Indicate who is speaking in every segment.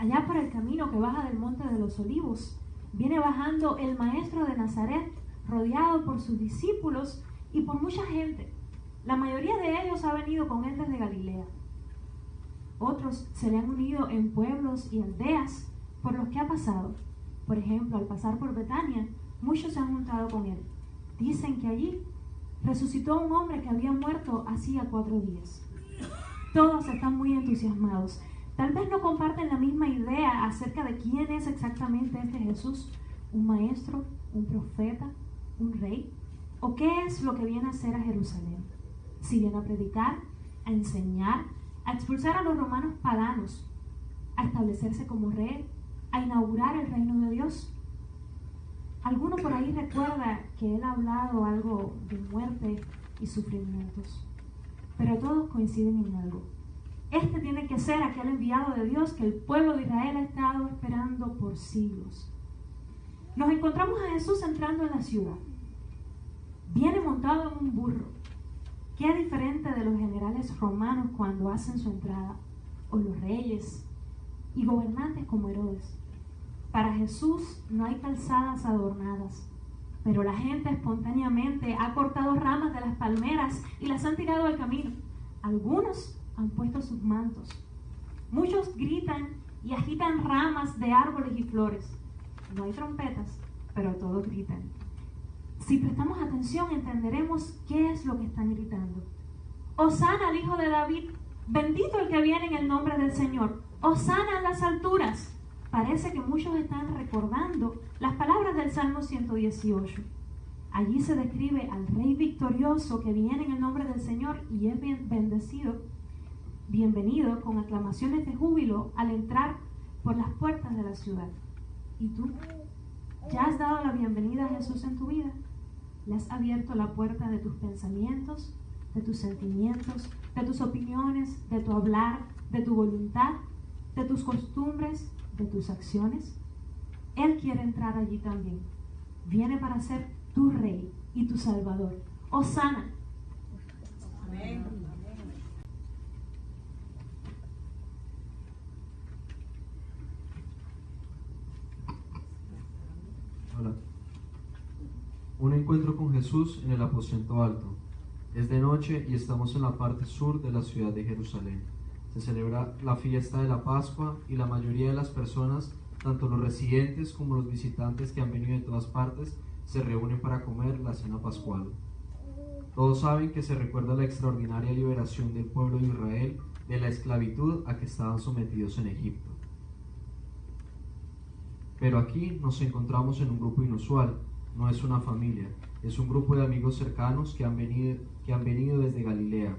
Speaker 1: Allá por el camino que baja del Monte de los Olivos, viene bajando el maestro de Nazaret, rodeado por sus discípulos y por mucha gente. La mayoría de ellos ha venido con él desde Galilea. Otros se le han unido en pueblos y aldeas por los que ha pasado. Por ejemplo, al pasar por Betania, muchos se han juntado con él. Dicen que allí resucitó un hombre que había muerto hacía 4 días. Todos están muy entusiasmados. Tal vez no comparten la misma idea acerca de quién es exactamente este Jesús, un maestro, un profeta, un rey, o qué es lo que viene a hacer a Jerusalén. Si viene a predicar, a enseñar, a expulsar a los romanos paganos, a establecerse como rey, a inaugurar el reino de Dios. Alguno por ahí recuerda que él ha hablado algo de muerte y sufrimientos, pero todos coinciden en algo. Este tiene que ser aquel enviado de Dios que el pueblo de Israel ha estado esperando por siglos. Nos encontramos a Jesús entrando en la ciudad. Viene montado en un burro. Qué diferente de los generales romanos cuando hacen su entrada, o los reyes y gobernantes como Herodes. Para Jesús no hay calzadas adornadas, pero la gente espontáneamente ha cortado ramas de las palmeras y las han tirado al camino. Algunos han puesto sus mantos. Muchos gritan y agitan ramas de árboles y flores. No hay trompetas, pero todos gritan. Si prestamos atención, entenderemos qué es lo que están gritando. Hosana al Hijo de David, bendito el que viene en el nombre del Señor. Hosana en las alturas. Parece que muchos están recordando las palabras del Salmo 118. Allí se describe al Rey victorioso que viene en el nombre del Señor y es bienvenido con aclamaciones de júbilo al entrar por las puertas de la ciudad. ¿Y tú? ¿Ya has dado la bienvenida a Jesús en tu vida? ¿Le has abierto la puerta de tus pensamientos, de tus sentimientos, de tus opiniones, de tu hablar, de tu voluntad, de tus costumbres, de tus acciones? Él quiere entrar allí también. Viene para ser tu Rey y tu Salvador. Hosana.
Speaker 2: Amén.
Speaker 3: Hola. Un encuentro con Jesús en el aposento alto. Es de noche y estamos en la parte sur de la ciudad de Jerusalén. Se celebra la fiesta de la Pascua y la mayoría de las personas, tanto los residentes como los visitantes que han venido de todas partes, se reúnen para comer la cena pascual. Todos saben que se recuerda la extraordinaria liberación del pueblo de Israel de la esclavitud a que estaban sometidos en Egipto. Pero aquí nos encontramos en un grupo inusual. No es una familia, es un grupo de amigos cercanos que han venido desde Galilea.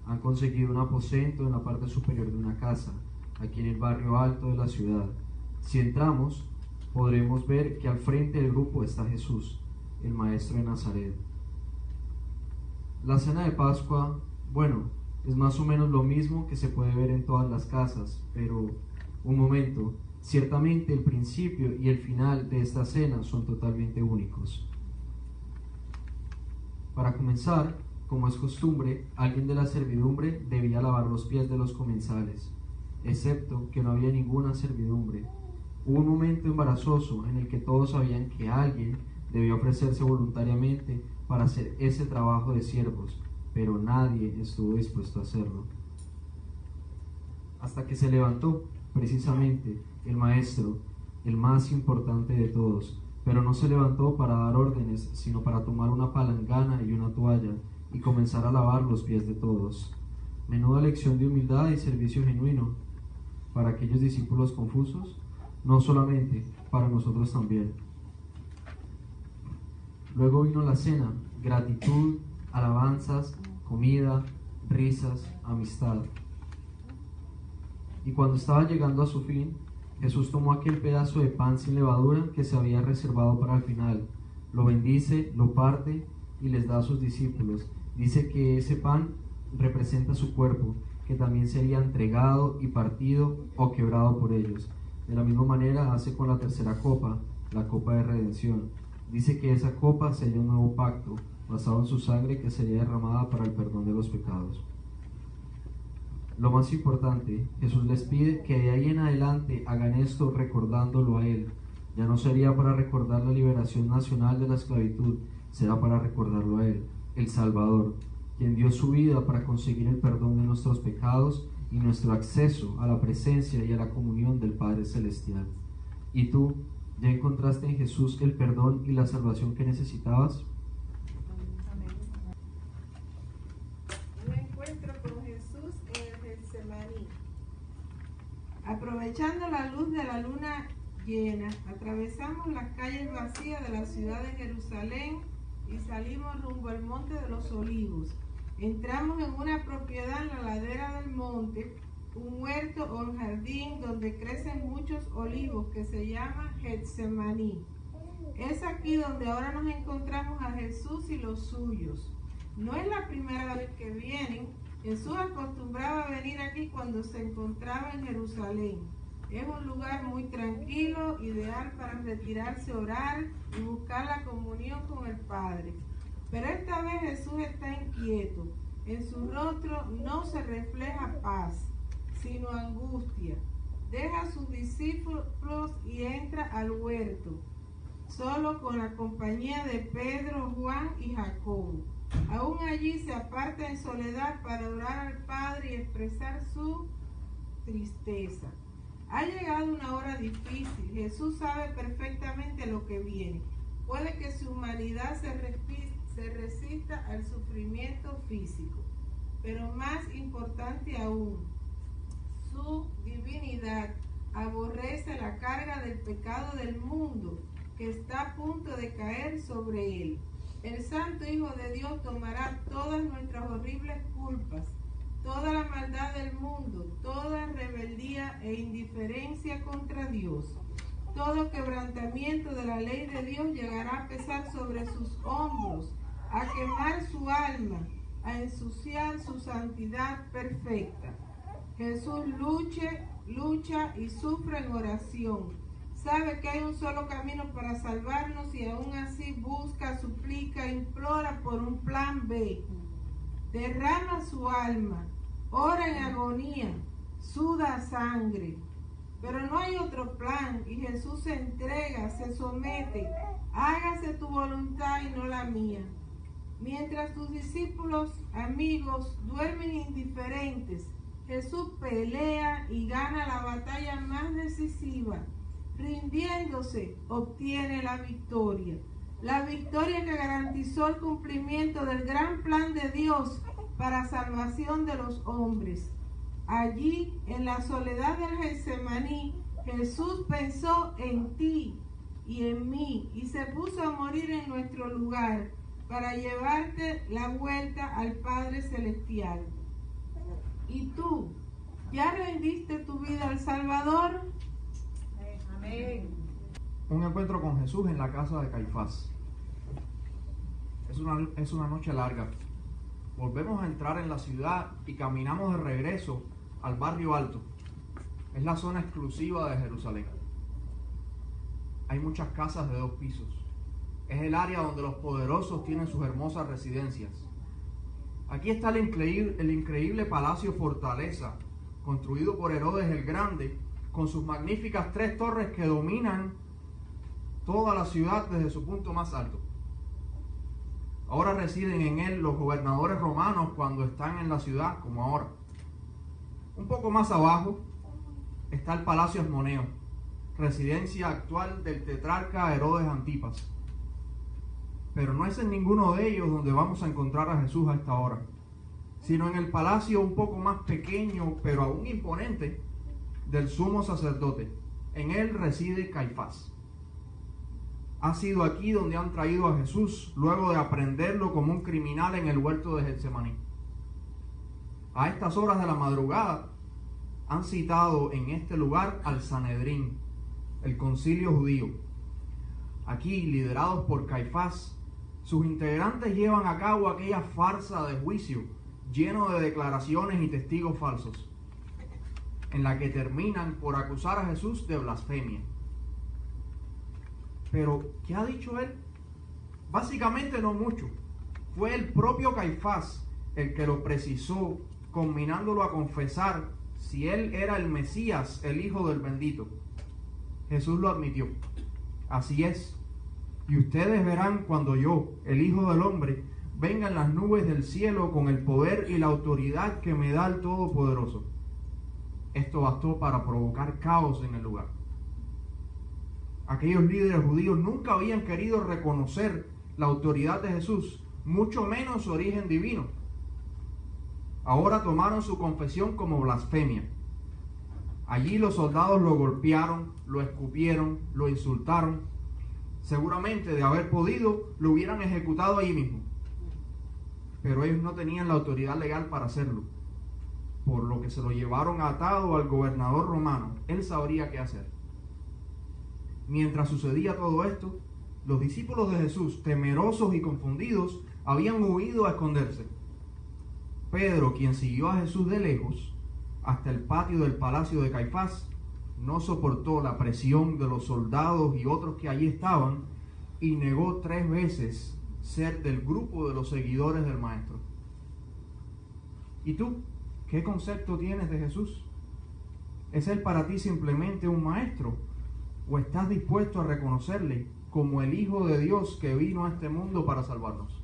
Speaker 3: Han conseguido un aposento en la parte superior de una casa, aquí en el barrio alto de la ciudad. Si entramos, podremos ver que al frente del grupo está Jesús, el maestro de Nazaret. La cena de Pascua, bueno, es más o menos lo mismo que se puede ver en todas las casas, pero un momento. Ciertamente el principio y el final de esta cena son totalmente únicos. Para comenzar, como es costumbre, alguien de la servidumbre debía lavar los pies de los comensales, excepto que no había ninguna servidumbre. Hubo un momento embarazoso en el que todos sabían que alguien debía ofrecerse voluntariamente para hacer ese trabajo de siervos, pero nadie estuvo dispuesto a hacerlo. Hasta que se levantó, precisamente, el maestro, el más importante de todos, pero no se levantó para dar órdenes, sino para tomar una palangana y una toalla y comenzar a lavar los pies de todos. Menuda lección de humildad y servicio genuino para aquellos discípulos confusos, no solamente para nosotros también. Luego vino la cena, gratitud, alabanzas, comida, risas, amistad. Y cuando estaba llegando a su fin, Jesús tomó aquel pedazo de pan sin levadura que se había reservado para el final, lo bendice, lo parte y les da a sus discípulos. Dice que ese pan representa su cuerpo, que también sería entregado y partido o quebrado por ellos. De la misma manera hace con la tercera copa, la copa de redención. Dice que esa copa sería un nuevo pacto, basado en su sangre que sería derramada para el perdón de los pecados. Lo más importante, Jesús les pide que de ahí en adelante hagan esto recordándolo a Él. Ya no sería para recordar la liberación nacional de la esclavitud, será para recordarlo a Él, el Salvador, quien dio su vida para conseguir el perdón de nuestros pecados y nuestro acceso a la presencia y a la comunión del Padre Celestial. ¿Y tú, ya encontraste en Jesús el perdón y la salvación que necesitabas?
Speaker 4: Un encuentro con Jesús en el Getsemaní. Aprovechando la luz de la luna llena, atravesamos las calles vacías de la ciudad de Jerusalén y salimos rumbo al Monte de los Olivos. Entramos en una propiedad en la ladera del monte, un huerto o un jardín donde crecen muchos olivos que se llama Getsemaní. Es aquí donde ahora nos encontramos a Jesús y los suyos. No es la primera vez que vienen. Jesús acostumbraba a venir aquí cuando se encontraba en Jerusalén. Es un lugar muy tranquilo, ideal para retirarse a orar y buscar la comunión con el Padre. Pero esta vez Jesús está inquieto. En su rostro no se refleja paz, sino angustia. Deja a sus discípulos y entra al huerto, solo con la compañía de Pedro, Juan y Jacobo. Aún allí se aparta en soledad para orar al Padre y expresar su tristeza. Ha llegado una hora difícil. Jesús sabe perfectamente lo que viene. Puede que su humanidad se resista al sufrimiento físico, pero más importante aún, su divinidad aborrece la carga del pecado del mundo que está a punto de caer sobre él. El Santo Hijo de Dios tomará todas nuestras horribles culpas, toda la maldad del mundo, toda rebeldía e indiferencia contra Dios. Todo quebrantamiento de la ley de Dios llegará a pesar sobre sus hombros, a quemar su alma, a ensuciar su santidad perfecta. Jesús lucha y sufre en oración. Sabe que hay un solo camino para salvarnos y aún así busca, suplica, implora por un plan B. Derrama su alma, ora en agonía, suda sangre. Pero no hay otro plan y Jesús se entrega, se somete. Hágase tu voluntad y no la mía. Mientras tus discípulos, amigos, duermen indiferentes, Jesús pelea y gana la batalla más decisiva. Rindiéndose, obtiene la victoria. La victoria que garantizó el cumplimiento del gran plan de Dios para salvación de los hombres. Allí, en la soledad del Getsemaní, Jesús pensó en ti y en mí y se puso a morir en nuestro lugar para llevarte la vuelta al Padre Celestial. ¿Y tú, ya rendiste tu vida al Salvador?
Speaker 2: Amén.
Speaker 5: Un encuentro con Jesús en la casa de Caifás. Es una noche larga. Volvemos a entrar en la ciudad y caminamos de regreso al barrio alto. Es la zona exclusiva de Jerusalén. Hay muchas casas de 2 pisos. Es el área donde los poderosos tienen sus hermosas residencias. Aquí está el increíble palacio fortaleza, construido por Herodes el Grande, con sus magníficas 3 torres que dominan toda la ciudad desde su punto más alto. Ahora residen en él los gobernadores romanos cuando están en la ciudad, como ahora. Un poco más abajo está el Palacio Asmoneo, residencia actual del tetrarca Herodes Antipas. Pero no es en ninguno de ellos donde vamos a encontrar a Jesús a esta hora, sino en el palacio un poco más pequeño, pero aún imponente, del sumo sacerdote. En él reside Caifás. Ha sido aquí donde han traído a Jesús luego de aprenderlo como un criminal en el huerto de Getsemaní. A estas horas de la madrugada han citado en este lugar al Sanedrín, el concilio judío. Aquí, liderados por Caifás, sus integrantes llevan a cabo aquella farsa de juicio lleno de declaraciones y testigos falsos, en la que terminan por acusar a Jesús de blasfemia. Pero, ¿qué ha dicho él? Básicamente no mucho. Fue el propio Caifás el que lo precisó combinándolo a confesar si él era el Mesías, el Hijo del Bendito. Jesús lo admitió. Así es. Y ustedes verán cuando yo, el Hijo del Hombre, venga en las nubes del cielo con el poder y la autoridad que me da el Todopoderoso. Esto bastó para provocar caos en el lugar. Aquellos líderes judíos nunca habían querido reconocer la autoridad de Jesús, mucho menos su origen divino. Ahora tomaron su confesión como blasfemia. Allí los soldados lo golpearon, lo escupieron, lo insultaron. Seguramente, de haber podido, lo hubieran ejecutado allí mismo. Pero ellos no tenían la autoridad legal para hacerlo, por lo que se lo llevaron atado al gobernador romano. Él sabría qué hacer. Mientras sucedía todo esto, los discípulos de Jesús, temerosos y confundidos, habían huido a esconderse. Pedro, quien siguió a Jesús de lejos hasta el patio del palacio de Caifás, no soportó la presión de los soldados y otros que allí estaban y negó 3 veces ser del grupo de los seguidores del Maestro. ¿Y tú? ¿Qué concepto tienes de Jesús? ¿Es Él para ti simplemente un maestro? ¿O estás dispuesto a reconocerle como el Hijo de Dios que vino a este mundo para salvarnos?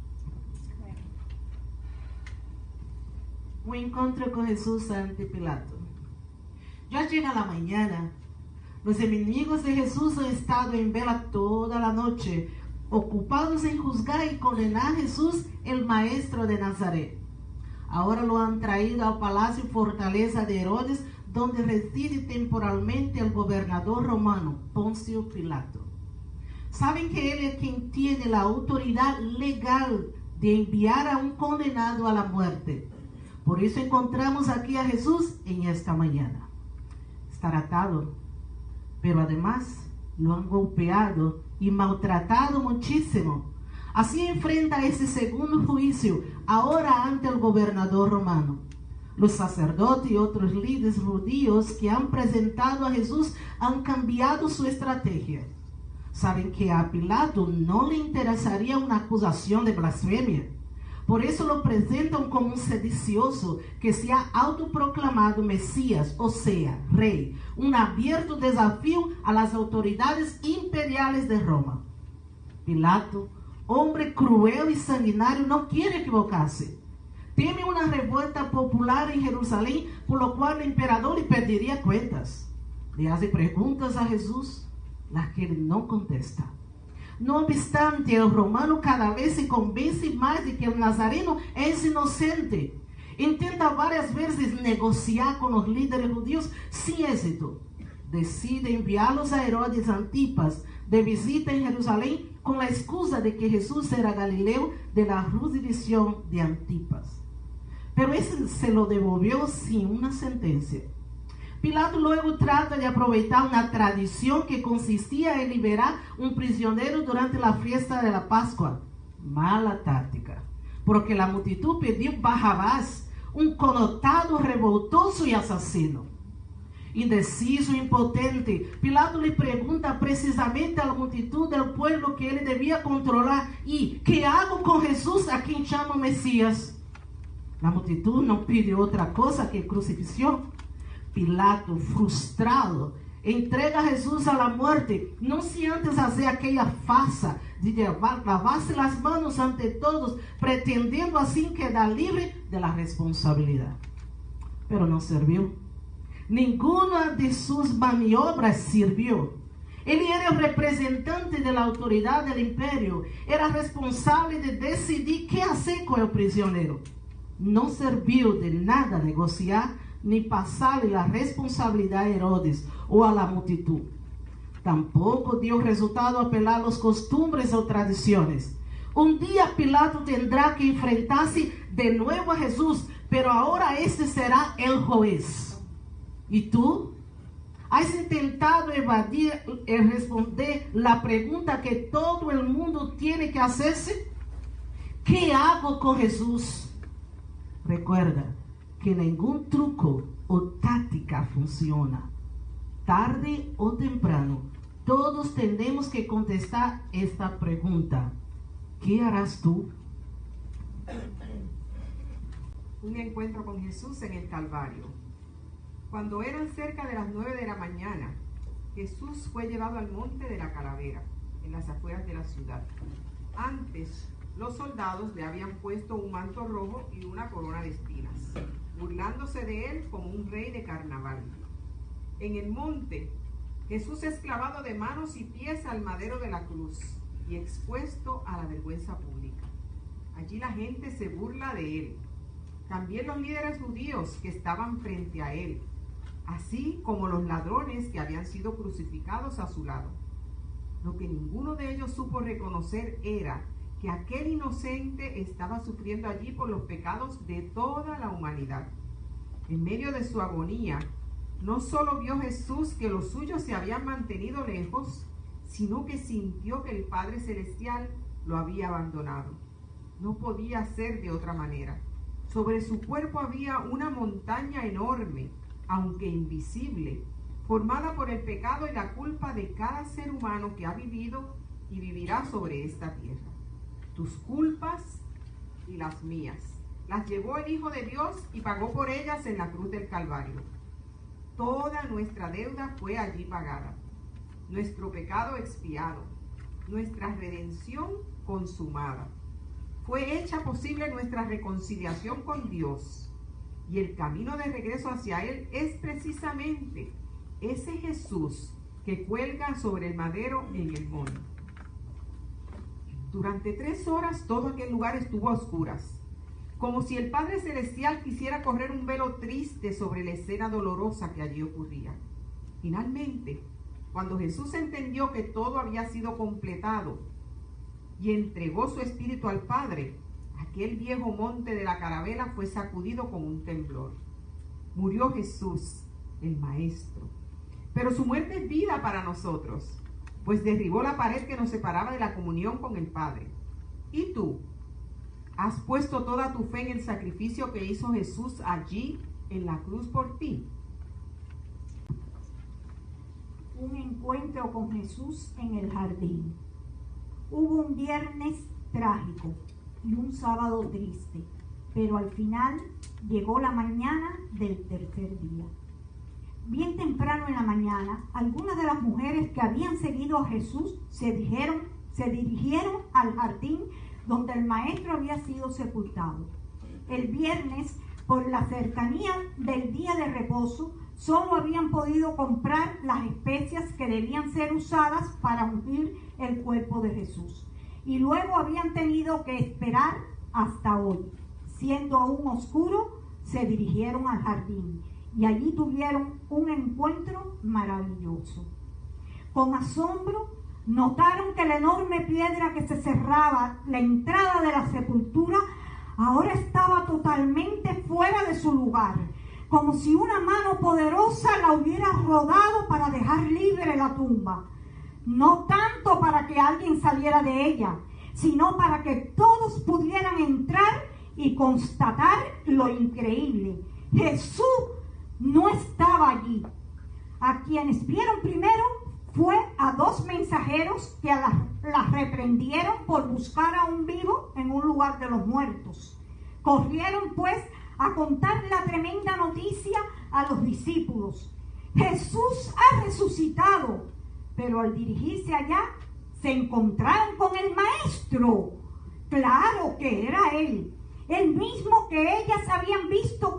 Speaker 6: Un encuentro con Jesús ante Pilato. Ya llega la mañana. Los enemigos de Jesús han estado en vela toda la noche, ocupados en juzgar y condenar a Jesús, el maestro de Nazaret. Ahora lo han traído al palacio y fortaleza de Herodes, donde reside temporalmente el gobernador romano, Poncio Pilato. Saben que él es quien tiene la autoridad legal de enviar a un condenado a la muerte. Por eso encontramos aquí a Jesús en esta mañana. Está atado, pero además lo han golpeado y maltratado muchísimo. Así enfrenta ese segundo juicio, ahora ante el gobernador romano. Los sacerdotes y otros líderes judíos que han presentado a Jesús han cambiado su estrategia. Saben que a Pilato no le interesaría una acusación de blasfemia. Por eso lo presentan como un sedicioso que se ha autoproclamado Mesías, o sea, rey. Un abierto desafío a las autoridades imperiales de Roma. Pilato, hombre cruel y sanguinario, no quiere equivocarse. Teme una revuelta popular en Jerusalén, por lo cual el emperador le pediría cuentas. Le hace preguntas a Jesús, las que él no contesta. No obstante, el romano cada vez se convence más de que el nazareno es inocente. Intenta varias veces negociar con los líderes judíos sin éxito. Decide enviarlos a Herodes Antipas de visita en Jerusalén con la excusa de que Jesús era galileo de la jurisdicción de Antipas. Pero ese se lo devolvió sin una sentencia. Pilato luego trata de aprovechar una tradición que consistía en liberar un prisionero durante la fiesta de la Pascua. Mala táctica, porque la multitud pidió Barrabás, un connotado revoltoso y asesino. Indeciso e impotente, Pilato le pregunta precisamente a la multitud del pueblo que él debía controlar: ¿y qué hago con Jesús a quien llamo Mesías? La multitud no pide otra cosa que crucifixión. Pilato, frustrado, entrega a Jesús a la muerte, no sin antes hacer aquella farsa de lavarse las manos ante todos, pretendiendo así quedar libre de la responsabilidad. Pero no sirvió. Ninguna de sus maniobras sirvió. Él era el representante de la autoridad del imperio, era responsable de decidir qué hacer con el prisionero. No sirvió de nada negociar ni pasarle la responsabilidad a Herodes o a la multitud. Tampoco dio resultado apelar a las costumbres o tradiciones. Un día Pilato tendrá que enfrentarse de nuevo a Jesús, pero ahora este será el juez. ¿Y tú? ¿Has intentado evadir el responder la pregunta que todo el mundo tiene que hacerse? ¿Qué hago con Jesús? Recuerda que ningún truco o táctica funciona. Tarde o temprano, todos tenemos que contestar esta pregunta: ¿qué harás tú?
Speaker 7: un encuentro con Jesús en el Calvario. Cuando eran cerca de las 9 de la mañana, Jesús fue llevado al monte de la Calavera, en las afueras de la ciudad. Antes, los soldados le habían puesto un manto rojo y una corona de espinas, burlándose de él como un rey de carnaval. En el monte, Jesús es clavado de manos y pies al madero de la cruz y expuesto a la vergüenza pública. Allí la gente se burla de él. También los líderes judíos que estaban frente a él, así como los ladrones que habían sido crucificados a su lado. Lo que ninguno de ellos supo reconocer era que aquel inocente estaba sufriendo allí por los pecados de toda la humanidad. En medio de su agonía, no solo vio Jesús que los suyos se habían mantenido lejos, sino que sintió que el Padre Celestial lo había abandonado. No podía ser de otra manera. Sobre su cuerpo había una montaña enorme, aunque invisible, formada por el pecado y la culpa de cada ser humano que ha vivido y vivirá sobre esta tierra. Tus culpas y las mías las llevó el Hijo de Dios y pagó por ellas en la cruz del Calvario. Toda nuestra deuda fue allí pagada, nuestro pecado expiado, nuestra redención consumada. Fue hecha posible nuestra reconciliación con Dios, y el camino de regreso hacia Él es precisamente ese Jesús que cuelga sobre el madero en el monte. Durante 3 horas todo aquel lugar estuvo a oscuras, como si el Padre Celestial quisiera correr un velo triste sobre la escena dolorosa que allí ocurría. Finalmente, cuando Jesús entendió que todo había sido completado y entregó su espíritu al Padre, aquel viejo monte de la Caravela fue sacudido con un temblor. Murió Jesús, el Maestro, pero su muerte es vida para nosotros, pues derribó la pared que nos separaba de la comunión con el Padre. ¿Y tú? ¿Has puesto toda tu fe en el sacrificio que hizo Jesús allí en la cruz por ti?
Speaker 8: Un encuentro con Jesús en el jardín. Hubo un viernes trágico y un sábado triste, pero al final llegó la mañana del tercer día. Bien temprano en la mañana, algunas de las mujeres que habían seguido a Jesús se dirigieron al jardín donde el Maestro había sido sepultado. El viernes, por la cercanía del día de reposo, solo habían podido comprar las especias que debían ser usadas para ungir el cuerpo de Jesús. Y luego habían tenido que esperar hasta hoy. Siendo aún oscuro, se dirigieron al jardín y allí tuvieron un encuentro maravilloso. Con asombro, notaron que la enorme piedra que se cerraba la entrada de la sepultura ahora estaba totalmente fuera de su lugar, como si una mano poderosa la hubiera rodado para dejar libre la tumba. No tanto para que alguien saliera de ella, sino para que todos pudieran entrar y constatar lo increíble. Jesús no estaba allí. A quienes vieron primero fue a 2 mensajeros que las reprendieron por buscar a un vivo en un lugar de los muertos. Corrieron pues a contar la tremenda noticia a los discípulos. Jesús ha resucitado. Pero al dirigirse allá, se encontraron con el Maestro. Claro que era él, el mismo que ellas habían visto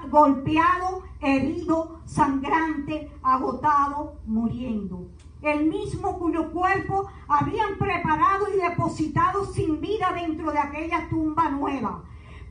Speaker 8: golpeado, herido, sangrante, agotado, muriendo. El mismo cuyo cuerpo habían preparado y depositado sin vida dentro de aquella tumba nueva.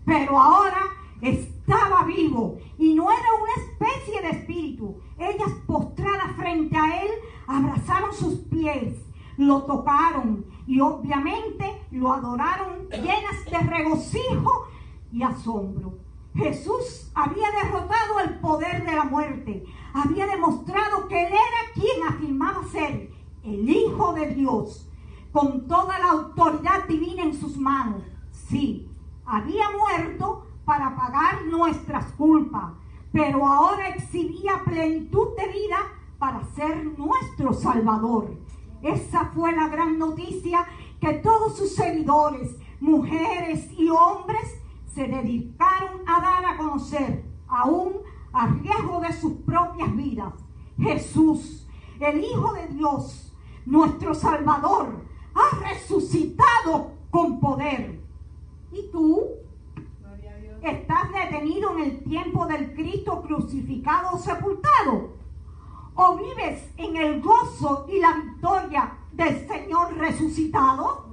Speaker 8: Pero ahora estaba vivo y no era una especie de espíritu. Ellas, postradas frente a él, abrazaron sus pies, lo tocaron y obviamente lo adoraron llenas de regocijo y asombro. Jesús había derrotado el poder de la muerte, había demostrado que él era quien afirmaba ser el Hijo de Dios, con toda la autoridad divina en sus manos. Sí, había muerto para pagar nuestras culpas, pero ahora exhibía plenitud de vida para ser nuestro Salvador. Esa fue la gran noticia que todos sus seguidores, mujeres y hombres, se dedicaron a dar a conocer, aún a riesgo de sus propias vidas, Jesús, el Hijo de Dios, nuestro Salvador, ha resucitado con poder. ¿Y tú? ¿Estás detenido en el tiempo del Cristo crucificado o sepultado? ¿O vives en el gozo y la victoria del Señor resucitado?